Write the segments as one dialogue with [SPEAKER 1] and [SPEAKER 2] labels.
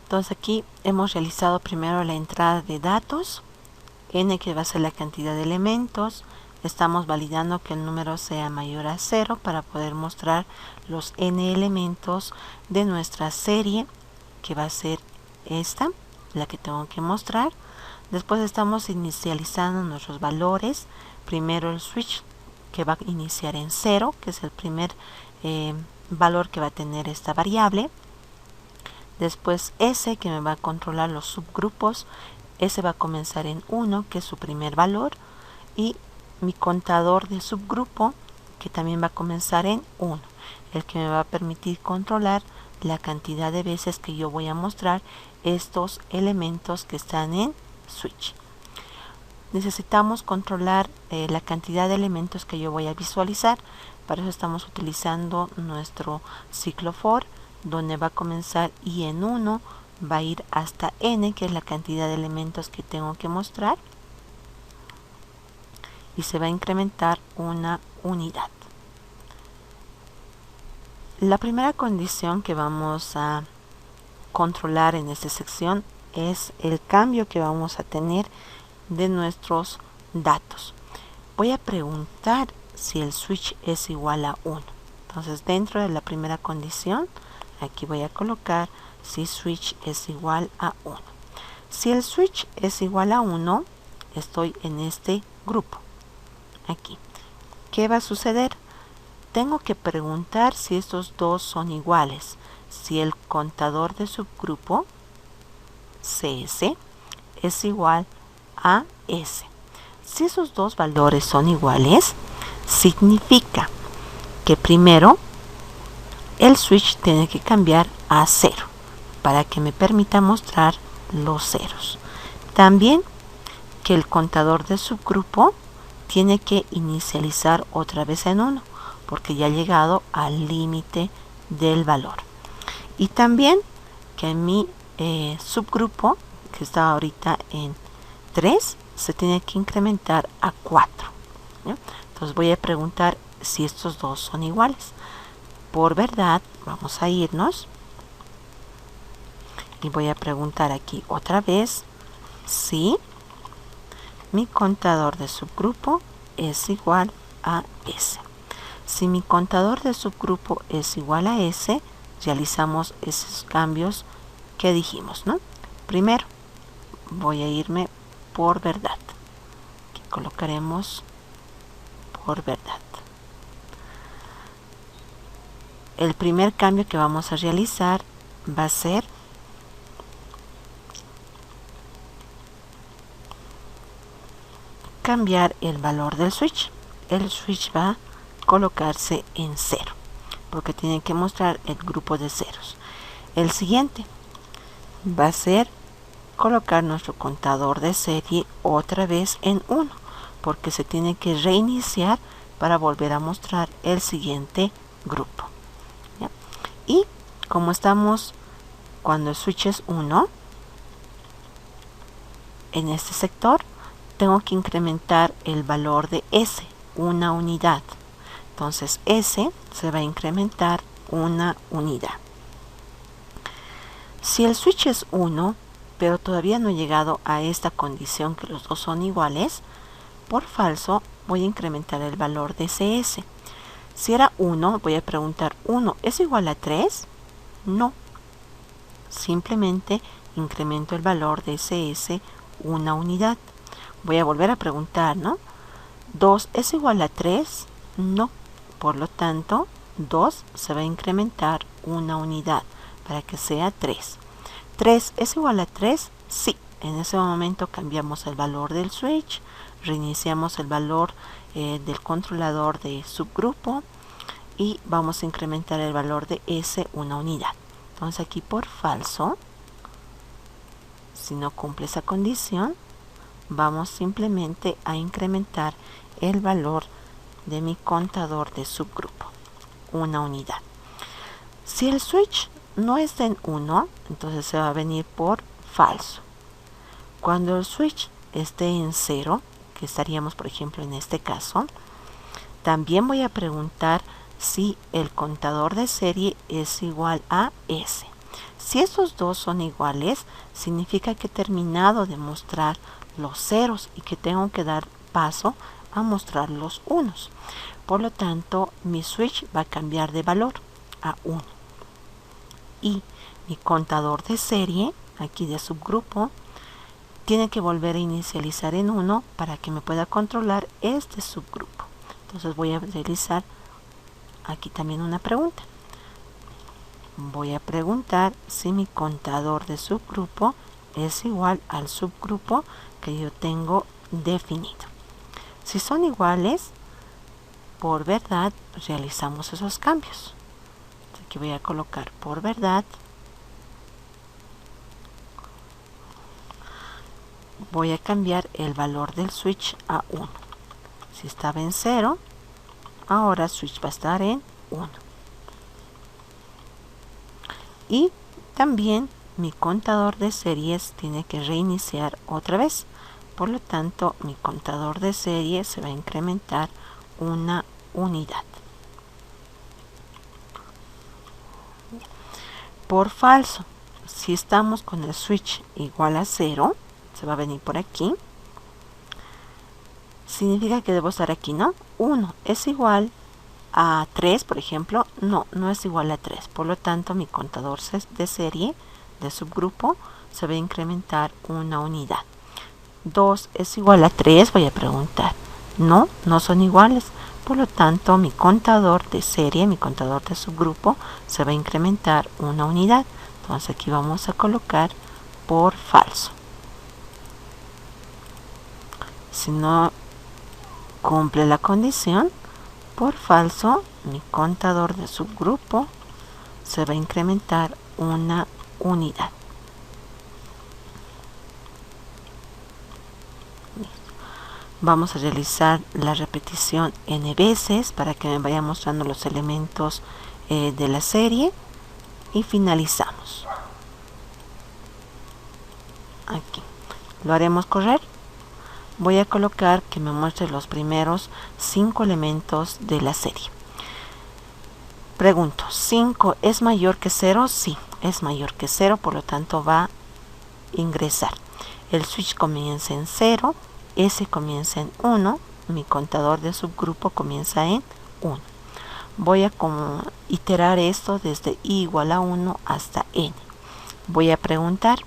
[SPEAKER 1] Entonces aquí hemos realizado primero la entrada de datos, n que va a ser la cantidad de elementos. Estamos validando que el número sea mayor a 0 para poder mostrar los n elementos de nuestra serie, que va a ser esta, la que tengo que mostrar. Después estamos inicializando nuestros valores. Primero el switch, que va a iniciar en 0, que es el primer valor que va a tener esta variable. Después S, que me va a controlar los subgrupos. S va a comenzar en 1, que es su primer valor. Y mi contador de subgrupo, que también va a comenzar en 1, el que me va a permitir controlar la cantidad de veces que yo voy a mostrar estos elementos que están en switch. Necesitamos controlar la cantidad de elementos que yo voy a visualizar. Para eso estamos utilizando nuestro ciclo for, donde va a comenzar y en 1 va a ir hasta n, que es la cantidad de elementos que tengo que mostrar, y se va a incrementar una unidad. La primera condición que vamos a controlar en esta sección es el cambio que vamos a tener de nuestros datos. Voy a preguntar si el switch es igual a 1. Entonces, dentro de la primera condición, aquí voy a colocar si switch es igual a 1. Si el switch es igual a 1, estoy en este grupo. Aquí. ¿Qué va a suceder? Tengo que preguntar si estos dos son iguales. Si el contador de subgrupo, CS, es igual a S. Si esos dos valores son iguales, significa que primero el switch tiene que cambiar a 0 para que me permita mostrar los ceros. También que el contador de subgrupo tiene que inicializar otra vez en 1 porque ya ha llegado al límite del valor. Y también que mi subgrupo, que está ahorita en 3, se tiene que incrementar a 4. ¿Ya? Entonces voy a preguntar si estos dos son iguales. Por verdad, vamos a irnos y voy a preguntar aquí otra vez si mi contador de subgrupo es igual a S. Si mi contador de subgrupo es igual a S, realizamos esos cambios que dijimos, ¿no? Primero, voy a irme por verdad. Aquí colocaremos por verdad. El primer cambio que vamos a realizar va a ser cambiar el valor del switch. El switch va a colocarse en 0 porque tiene que mostrar el grupo de ceros. El siguiente va a ser colocar nuestro contador de serie otra vez en 1 porque se tiene que reiniciar para volver a mostrar el siguiente grupo. ¿Ya? Y como estamos cuando el switch es 1, en este sector tengo que incrementar el valor de S, una unidad. Entonces S se va a incrementar una unidad. Si el switch es 1, pero todavía no he llegado a esta condición que los dos son iguales, por falso voy a incrementar el valor de CS. Si era 1, voy a preguntar, ¿1 es igual a 3? No. Simplemente incremento el valor de CS una unidad. Voy a volver a preguntar, ¿no? ¿2 es igual a 3? No. Por lo tanto, 2 se va a incrementar una unidad para que sea 3. ¿3 es igual a 3? Sí. En ese momento cambiamos el valor del switch, reiniciamos el valor del controlador de subgrupo y vamos a incrementar el valor de S una unidad. Entonces aquí por falso, si no cumple esa condición, vamos simplemente a incrementar el valor de mi contador de subgrupo, una unidad. Si el switch no está en 1, entonces se va a venir por falso. Cuando el switch esté en 0, que estaríamos por ejemplo en este caso, también voy a preguntar si el contador de serie es igual a S. Si estos dos son iguales, significa que he terminado de mostrar los ceros y que tengo que dar paso a mostrar los unos. Por lo tanto, mi switch va a cambiar de valor a 1. Y mi contador de serie, aquí de subgrupo, tiene que volver a inicializar en 1 para que me pueda controlar este subgrupo. Entonces voy a realizar aquí también una pregunta. Voy a preguntar si mi contador de subgrupo es igual al subgrupo que yo tengo definido. Si son iguales, por verdad realizamos esos cambios. Aquí voy a colocar por verdad. Voy a cambiar el valor del switch a 1. Si estaba en 0, ahora el switch va a estar en 1. Y también mi contador de series tiene que reiniciar otra vez. Por lo tanto, mi contador de serie se va a incrementar una unidad. Por falso, si estamos con el switch igual a 0, se va a venir por aquí. Significa que debo estar aquí, ¿no? 1 es igual a 3, por ejemplo. No, no es igual a 3. Por lo tanto, mi contador de serie de subgrupo se va a incrementar una unidad. 2 es igual a 3, voy a preguntar. No, no son iguales. Por lo tanto, mi contador de serie, mi contador de subgrupo, se va a incrementar una unidad. Entonces aquí vamos a colocar por falso. Si no cumple la condición, por falso, mi contador de subgrupo se va a incrementar una unidad. Vamos a realizar la repetición n veces para que me vaya mostrando los elementos de la serie y finalizamos. Aquí lo haremos correr. Voy a colocar que me muestre los primeros 5 elementos de la serie. Pregunto, ¿5 es mayor que 0? Sí, es mayor que 0, por lo tanto va a ingresar. El switch comienza en 0, S comienza en 1, mi contador de subgrupo comienza en 1. Voy a iterar esto desde i igual a 1 hasta n. Voy a preguntar,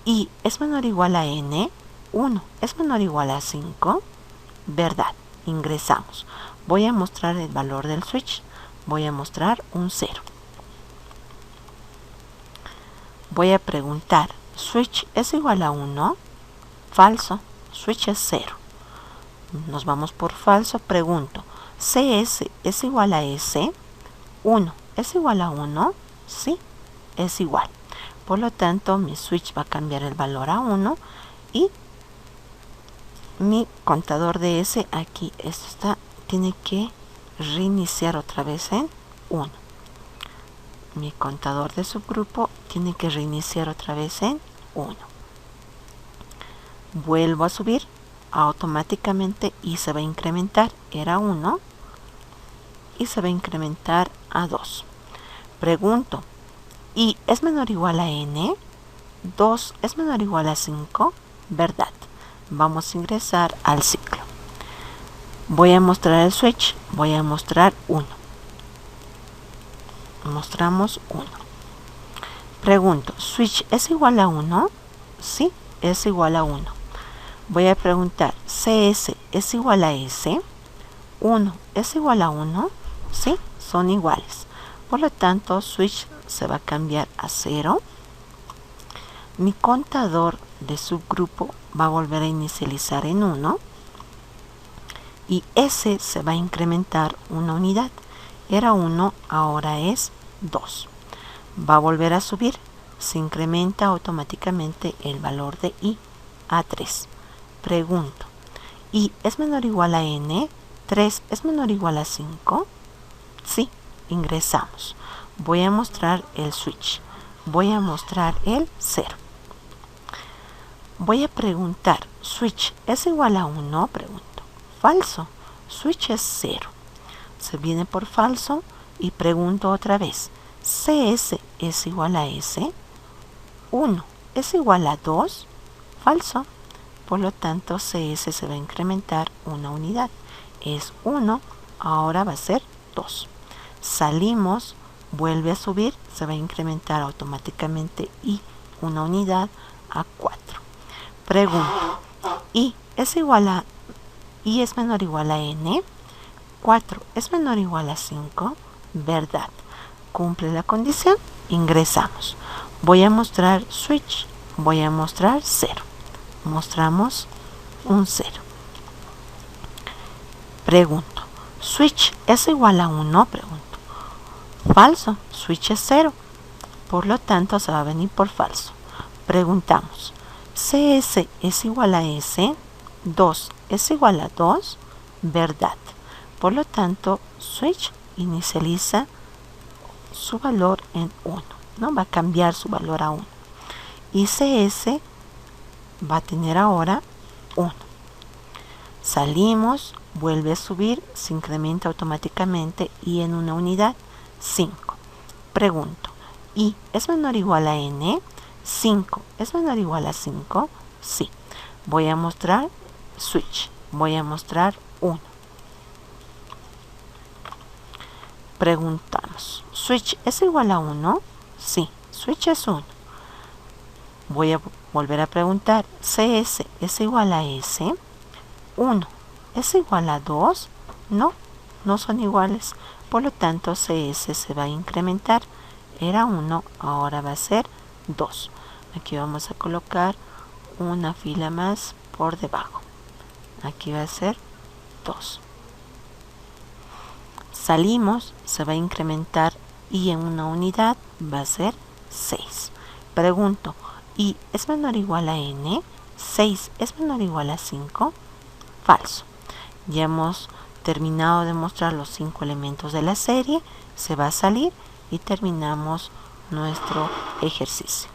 [SPEAKER 1] ¿i es menor o igual a n? 1 es menor o igual a 5. Verdad, ingresamos. Voy a mostrar el valor del switch. Voy a mostrar un 0. Voy a preguntar, ¿switch es igual a 1? Falso, switch es 0. Nos vamos por falso. Pregunto, ¿CS es igual a S? 1 es igual a 1. Sí, es igual. Por lo tanto, mi switch va a cambiar el valor a 1 y mi contador de S, aquí esto está, tiene que reiniciar otra vez en 1. Mi contador de subgrupo tiene que reiniciar otra vez en 1. Vuelvo a subir, automáticamente y se va a incrementar, era 1 y se va a incrementar a 2. Pregunto, ¿i es menor o igual a n? 2 es menor o igual a 5. Verdad. Vamos a ingresar al ciclo. Voy a mostrar el switch, voy a mostrar 1. Mostramos 1. Pregunto, ¿switch es igual a 1? Sí, es igual a 1. Voy a preguntar, ¿CS es igual a S? 1 es igual a 1. Sí, son iguales. Por lo tanto, switch se va a cambiar a 0. Mi contador de subgrupo va a volver a inicializar en 1. Y S se va a incrementar una unidad. Era 1, ahora es 2. Va a volver a subir. Se incrementa automáticamente el valor de I a 3. Pregunto, ¿i es menor o igual a n? 3 es menor o igual a 5. Sí, ingresamos. Voy a mostrar el switch. Voy a mostrar el 0. Voy a preguntar, ¿switch es igual a 1? Pregunto. Falso. Switch es 0. Se viene por falso y pregunto otra vez, CS es igual a S. 1 es igual a 2. Falso. Por lo tanto, CS se va a incrementar una unidad. Es 1, ahora va a ser 2. Salimos, vuelve a subir, se va a incrementar automáticamente y una unidad a 4. Pregunta, ¿y es menor o igual a n? 4 es menor o igual a 5. Verdad. Cumple la condición, ingresamos. Voy a mostrar switch, voy a mostrar 0. Mostramos un 0. Pregunto, ¿switch es igual a 1? Pregunto. Falso, switch es 0. Por lo tanto, se va a venir por falso. Preguntamos, CS es igual a S. 2 es igual a 2. Verdad. Por lo tanto, switch inicializa su valor en 1. ¿No? Va a cambiar su valor a 1. Y CS va a tener ahora 1. Salimos, vuelve a subir, se incrementa automáticamente y en una unidad 5. Pregunto, ¿y es menor o igual a n? 5 es menor o igual a 5. Sí. Voy a mostrar switch, voy a mostrar 1. Preguntamos, ¿switch es igual a 1? Sí, switch es 1. Voy a volver a preguntar, CS es igual a S. 1 es igual a 2. No, no son iguales. Por lo tanto, CS se va a incrementar. Era 1, ahora va a ser 2. Aquí vamos a colocar una fila más por debajo. Aquí va a ser 2. Salimos, se va a incrementar y en una unidad va a ser 6. Pregunto, ¿y es menor o igual a n? 6 es menor o igual a 5. Falso. Ya hemos terminado de mostrar los 5 elementos de la serie. Se va a salir y terminamos nuestro ejercicio.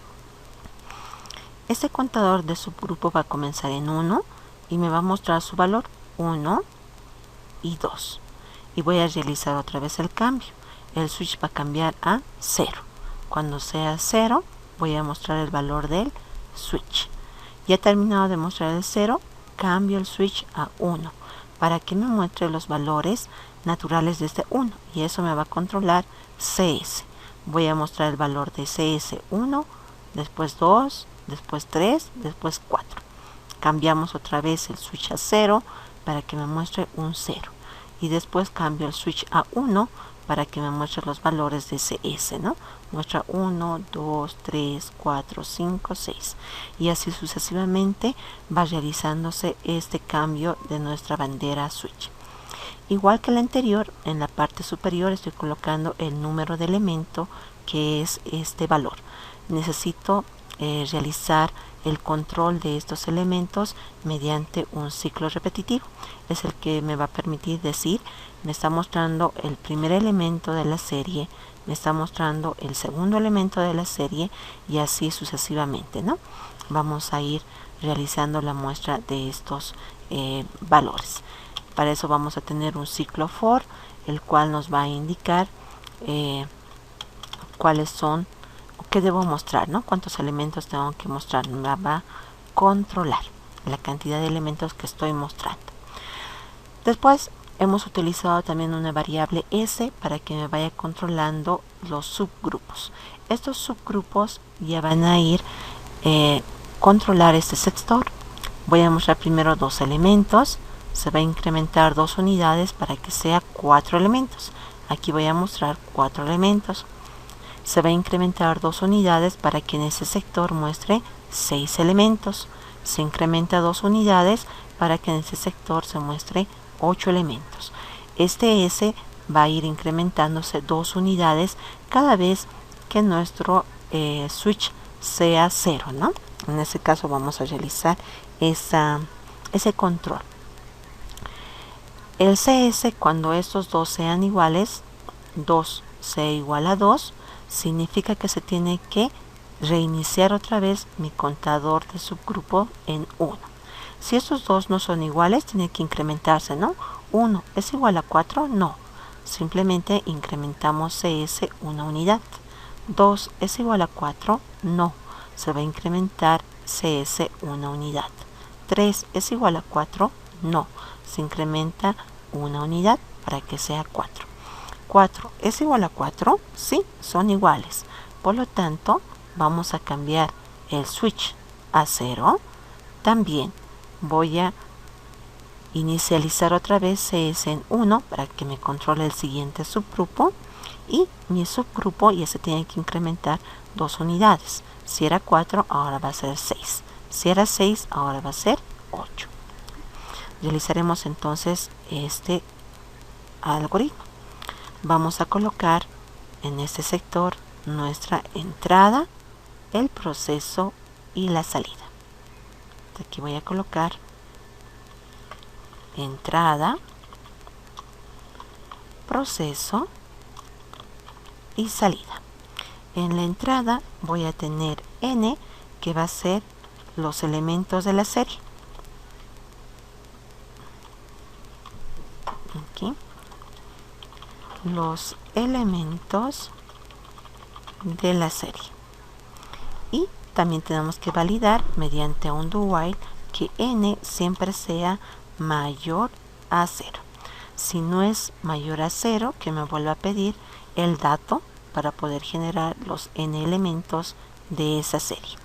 [SPEAKER 1] Este contador de subgrupo va a comenzar en 1 y me va a mostrar su valor 1 y 2. Y voy a realizar otra vez el cambio. El switch va a cambiar a 0. Cuando sea 0, voy a mostrar el valor del switch. Ya he terminado de mostrar el 0, cambio el switch a 1 para que me muestre los valores naturales de este 1 y eso me va a controlar CS. Voy a mostrar el valor de CS 1, después 2, después 3, después 4. Cambiamos otra vez el switch a 0 para que me muestre un 0 y después cambio el switch a 1 para que me muestre los valores de CS, ¿no? Muestra 1, 2, 3, 4, 5, 6 y así sucesivamente va realizándose este cambio de nuestra bandera switch. Igual que el anterior, en la parte superior estoy colocando el número de elemento que es este valor. Necesito realizar el control de estos elementos mediante un ciclo repetitivo. Es el que me va a permitir decir, me está mostrando el primer elemento de la serie, me está mostrando el segundo elemento de la serie y así sucesivamente, ¿no? Vamos a ir realizando la muestra de estos valores. Para eso vamos a tener un ciclo for, el cual nos va a indicar cuáles son, qué debo mostrar, ¿no? Cuántos elementos tengo que mostrar. Me va a controlar la cantidad de elementos que estoy mostrando. Después hemos utilizado también una variable S para que me vaya controlando los subgrupos. Estos subgrupos ya van a ir controlar este sector. Voy a mostrar primero 2 elementos. Se va a incrementar 2 unidades para que sea 4 elementos. Aquí voy a mostrar 4 elementos. Se va a incrementar 2 unidades para que en ese sector muestre 6 elementos. Se incrementa 2 unidades para que en ese sector se muestre 8 elementos. Este S va a ir incrementándose 2 unidades cada vez que nuestro switch sea 0, ¿no? En este caso vamos a realizar ese control. El CS, cuando estos dos sean iguales, 2 sea igual a 2, significa que se tiene que reiniciar otra vez mi contador de subgrupo en 1. Si estos dos no son iguales, tiene que incrementarse, ¿no? 1 es igual a 4, no. simplemente incrementamos CS una unidad. 2 es igual a 4, no, se va a incrementar CS una unidad. 3 es igual a 4, no, se incrementa una unidad para que sea 4. 4 es igual a 4, sí, son iguales. Por lo tanto, vamos a cambiar el switch a 0. También voy a inicializar otra vez CS en 1 para que me controle el siguiente subgrupo. Y mi subgrupo ya se tiene que incrementar 2 unidades. Si era 4, ahora va a ser 6. Si era 6, ahora va a ser 8. Realizaremos entonces este algoritmo. Vamos a colocar en este sector nuestra entrada, el proceso y la salida. Aquí voy a colocar entrada, proceso y salida. En la entrada voy a tener N, que va a ser los elementos de la serie. Aquí. Los elementos de la serie. Y también tenemos que validar mediante un do while que N siempre sea mayor a 0. Si no es mayor a 0, que me vuelva a pedir el dato para poder generar los N elementos de esa serie.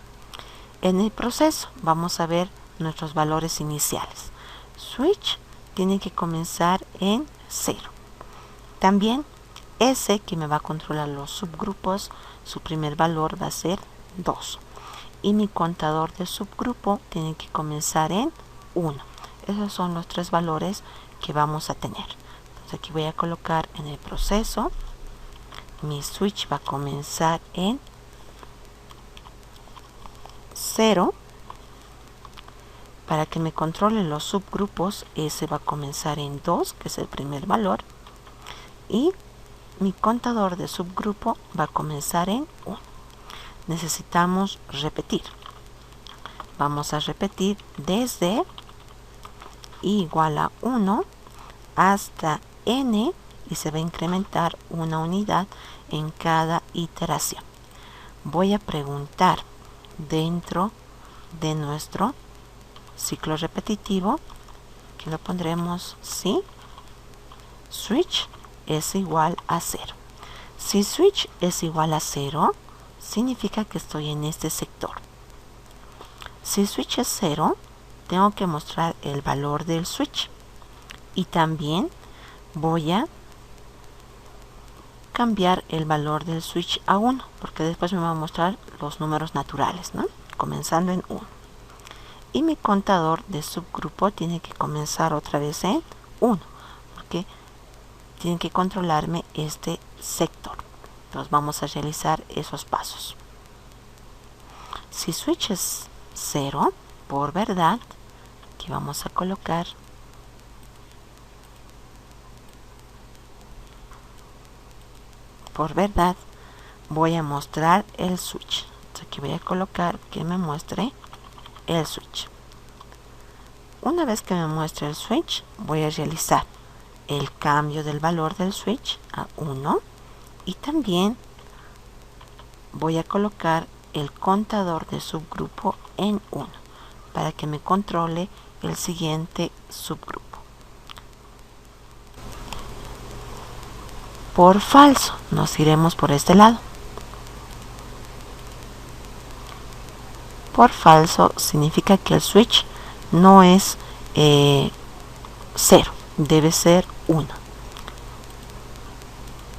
[SPEAKER 1] En el proceso vamos a ver nuestros valores iniciales. Switch tiene que comenzar en 0. También S, que me va a controlar los subgrupos, su primer valor va a ser 2. Y mi contador de subgrupo tiene que comenzar en 1. Esos son los 3 valores que vamos a tener. Entonces aquí voy a colocar en el proceso. Mi switch va a comenzar en 0. Para que me controle los subgrupos, S va a comenzar en 2, que es el primer valor. Y mi contador de subgrupo va a comenzar en 1. Necesitamos repetir. Vamos a repetir desde igual a 1 hasta N y se va a incrementar una unidad en cada iteración. Voy a preguntar dentro de nuestro ciclo repetitivo, que lo pondremos si switch es igual a 0. Si switch es igual a 0, significa que estoy en este sector. Si switch es 0, tengo que mostrar el valor del switch. Y también voy a cambiar el valor del switch a 1, porque después me va a mostrar los números naturales, ¿no? Comenzando en 1. Y mi contador de subgrupo tiene que comenzar otra vez en 1, porque tiene que controlarme este sector. Entonces vamos a realizar esos pasos. Si switch es 0, por verdad, aquí vamos a colocar por verdad, voy a mostrar el switch. Entonces aquí voy a colocar que me muestre el switch. Una vez que me muestre el switch, voy a realizar el cambio del valor del switch a 1 y también voy a colocar el contador de subgrupo en 1 para que me controle el siguiente subgrupo. Por falso, nos iremos por este lado. Por falso significa que el switch no es 0, debe ser 1.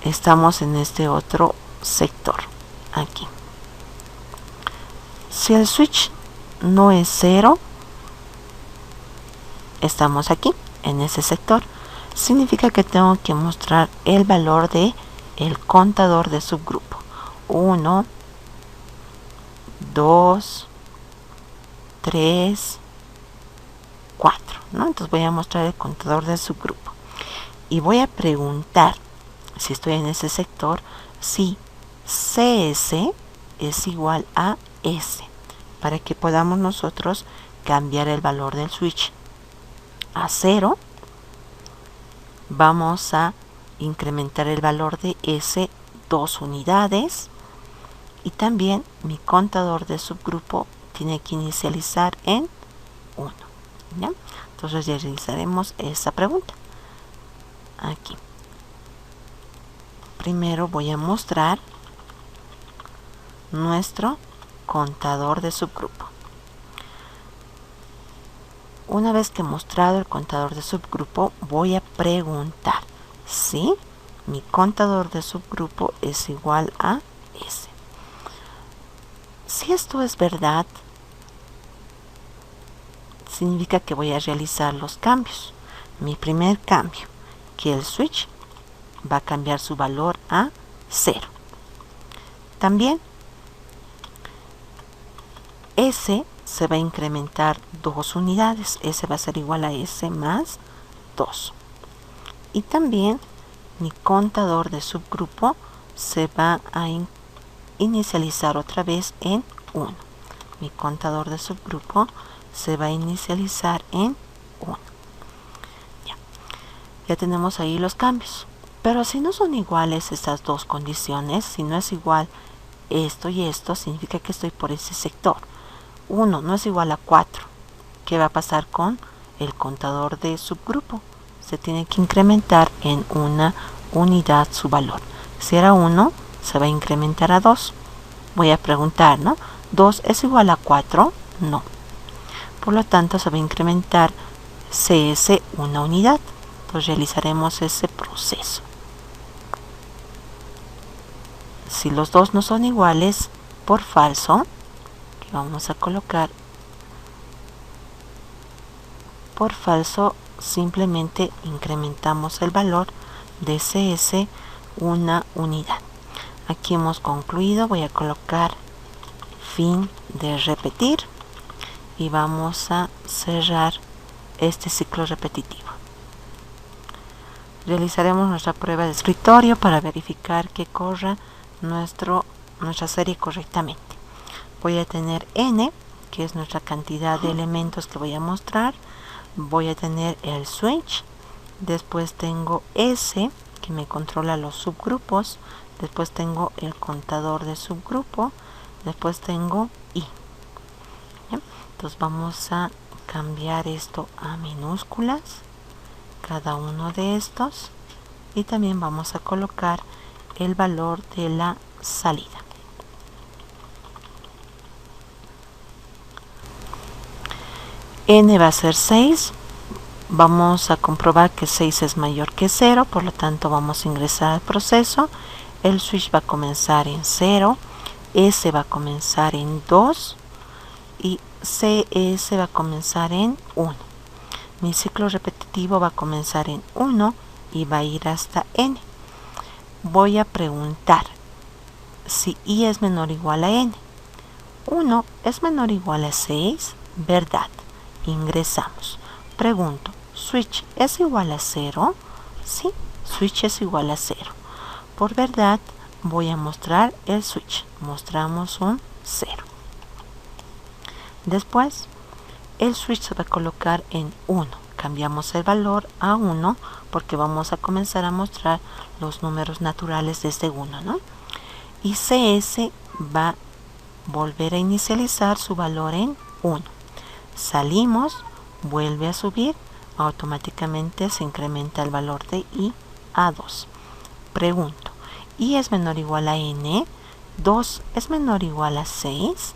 [SPEAKER 1] Estamos en este otro sector, aquí. Si el switch no es 0, estamos aquí, en ese sector. Significa que tengo que mostrar el valor de el contador de subgrupo. 1, 2, 3, 4, ¿no? Entonces voy a mostrar el contador de subgrupo. Y voy a preguntar, si estoy en ese sector, si CS es igual a S, para que podamos nosotros cambiar el valor del switch a 0. Vamos a incrementar el valor de S 2 unidades. Y también mi contador de subgrupo tiene que inicializar en 1. ¿Ya? Entonces ya realizaremos esa pregunta. Aquí. Primero voy a mostrar nuestro contador de subgrupo. Una vez que he mostrado el contador de subgrupo, voy a preguntar si mi contador de subgrupo es igual a S. Si esto es verdad, significa que voy a realizar los cambios. Mi primer cambio, que el switch va a cambiar su valor a 0. También S se va a incrementar 2 unidades. S va a ser igual a S más 2. Y también mi contador de subgrupo se va a inicializar otra vez en 1. Mi contador de subgrupo se va a inicializar en 1. Ya tenemos ahí los cambios. Pero si no son iguales estas dos condiciones, si no es igual esto y esto, significa que estoy por ese sector. 1 no es igual a 4. ¿Qué va a pasar con el contador de subgrupo? Se tiene que incrementar en una unidad su valor. Si era 1, se va a incrementar a 2. Voy a preguntar, ¿no? ¿2 es igual a 4? No. Por lo tanto, se va a incrementar CS una unidad. Pues realizaremos ese proceso. Si los dos no son iguales, por falso, que vamos a colocar por falso, simplemente incrementamos el valor de CS una unidad. Aquí hemos concluido. Voy a colocar fin de repetir y vamos a cerrar este ciclo repetitivo. Realizaremos nuestra prueba de escritorio para verificar que corra nuestra serie correctamente. Voy a tener n, que es nuestra cantidad de elementos que voy a mostrar. Voy a tener el switch. Después tengo S, que me controla los subgrupos. Después tengo el contador de subgrupo. Después tengo I. ¿Bien? Entonces vamos a cambiar esto a minúsculas, cada uno de estos, y también vamos a colocar el valor de la salida. N va a ser 6. Vamos a comprobar que 6 es mayor que 0, por lo tanto vamos a ingresar al proceso. El switch va a comenzar en 0, S va a comenzar en 2 y CS va a comenzar en 1. Mi ciclo repetitivo va a comenzar en 1 y va a ir hasta N. Voy a preguntar si I es menor o igual a N. 1 es menor o igual a 6, verdad. Ingresamos. Pregunto, ¿switch es igual a 0? Sí, switch es igual a 0. Por verdad, voy a mostrar el switch. Mostramos un 0. Después, el switch se va a colocar en 1. Cambiamos el valor a 1 porque vamos a comenzar a mostrar los números naturales desde 1, ¿no? Y CS va a volver a inicializar su valor en 1. Salimos, vuelve a subir, automáticamente se incrementa el valor de I a 2. Pregunto, ¿I es menor o igual a N? ¿2 es menor o igual a 6?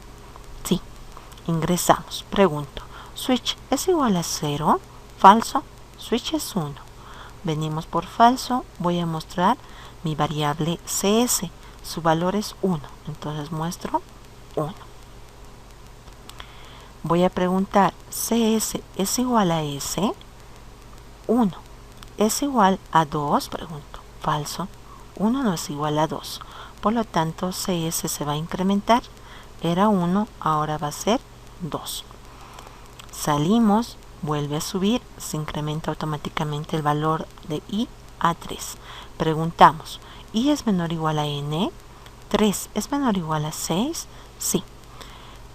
[SPEAKER 1] Sí. Ingresamos. Pregunto, ¿switch es igual a 0? Falso. Switch es 1. Venimos por falso. Voy a mostrar mi variable CS. Su valor es 1. Entonces muestro 1. Voy a preguntar, ¿CS es igual a S? 1. ¿Es igual a 2? Pregunto. Falso. 1 no es igual a 2. Por lo tanto, CS se va a incrementar. Era 1, ahora va a ser 2. Salimos, vuelve a subir, se incrementa automáticamente el valor de I a 3. Preguntamos, ¿I es menor o igual a N? 3 es menor o igual a 6? Sí.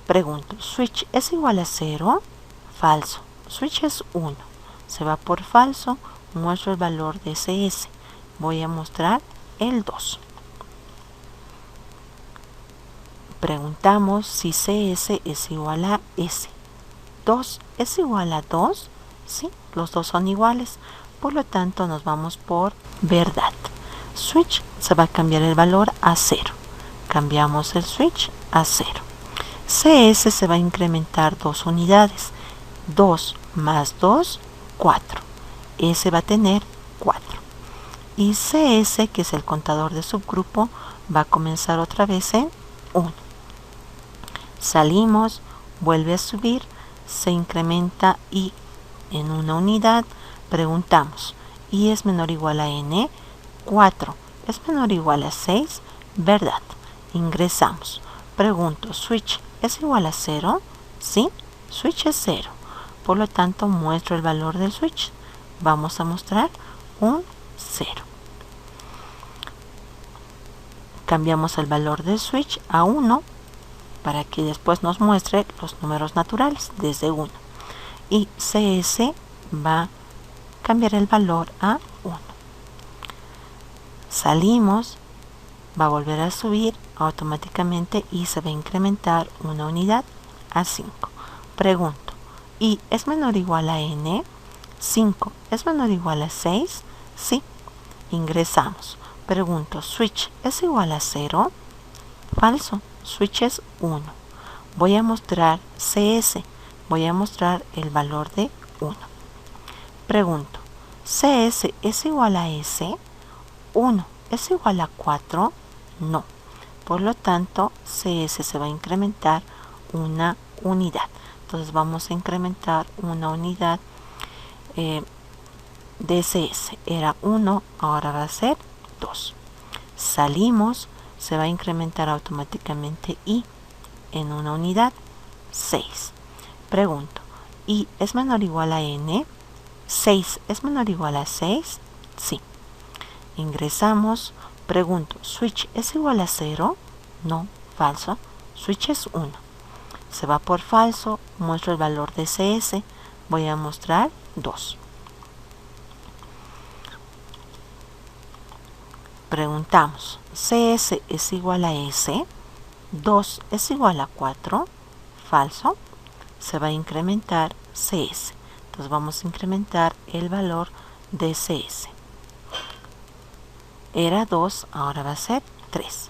[SPEAKER 1] Pregunto, ¿switch es igual a 0? Falso. Switch es 1. Se va por falso, muestro el valor de CS. Voy a mostrar el 2. Preguntamos si CS es igual a S. 2 es igual a 2. Sí, los dos son iguales. Por lo tanto, nos vamos por verdad. Switch se va a cambiar el valor a 0. Cambiamos el switch a 0. CS se va a incrementar 2 unidades. 2 más 2, 4. S va a tener 4. Y CS, que es el contador de subgrupo, va a comenzar otra vez en 1. Salimos, vuelve a subir, se incrementa I en una unidad. Preguntamos, I es menor o igual a N. 4 es menor o igual a 6. Verdad. Ingresamos. Pregunto, ¿switch es igual a 0? Sí, switch es 0. Por lo tanto, muestro el valor del switch. Vamos a mostrar un 0. Cambiamos el valor del switch a 1 para que después nos muestre los números naturales desde 1. Y CS va a cambiar el valor a 1. Salimos, va a volver a subir automáticamente y se va a incrementar una unidad a 5. Pregunto, ¿I es menor o igual a N? 5 es menor o igual a 6. Sí. Ingresamos. Pregunto, ¿switch es igual a 0? Falso. Switch es 1. Voy a mostrar CS. Voy a mostrar el valor de 1. Pregunto, ¿CS es igual a S? 1 es igual a 4. No. Por lo tanto, CS se va a incrementar una unidad. Entonces vamos a incrementar una unidad de CS. Era 1, ahora va a ser 2. Salimos, se va a incrementar automáticamente I en una unidad, 6. Pregunto, ¿I es menor o igual a N? 6 es menor o igual a 6. Sí. Ingresamos. Pregunto, ¿switch es igual a 0? No, falso. Switch es 1. Se va por falso. Muestro el valor de CS. Voy a mostrar 2. Preguntamos, CS es igual a S. 2 es igual a 4. Falso. Se va a incrementar CS. Entonces vamos a incrementar el valor de CS. Era 2, ahora va a ser 3.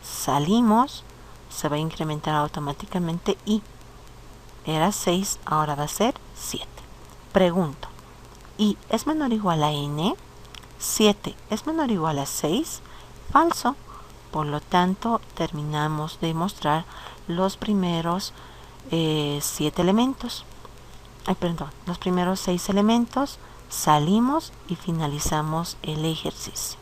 [SPEAKER 1] Salimos, se va a incrementar automáticamente I. Era 6, ahora va a ser 7. Pregunto, ¿I es menor o igual a N? 7 es menor o igual a 6. Falso. Por lo tanto, terminamos de mostrar los primeros 7 elementos. Los primeros 6 elementos. Salimos y finalizamos el ejercicio.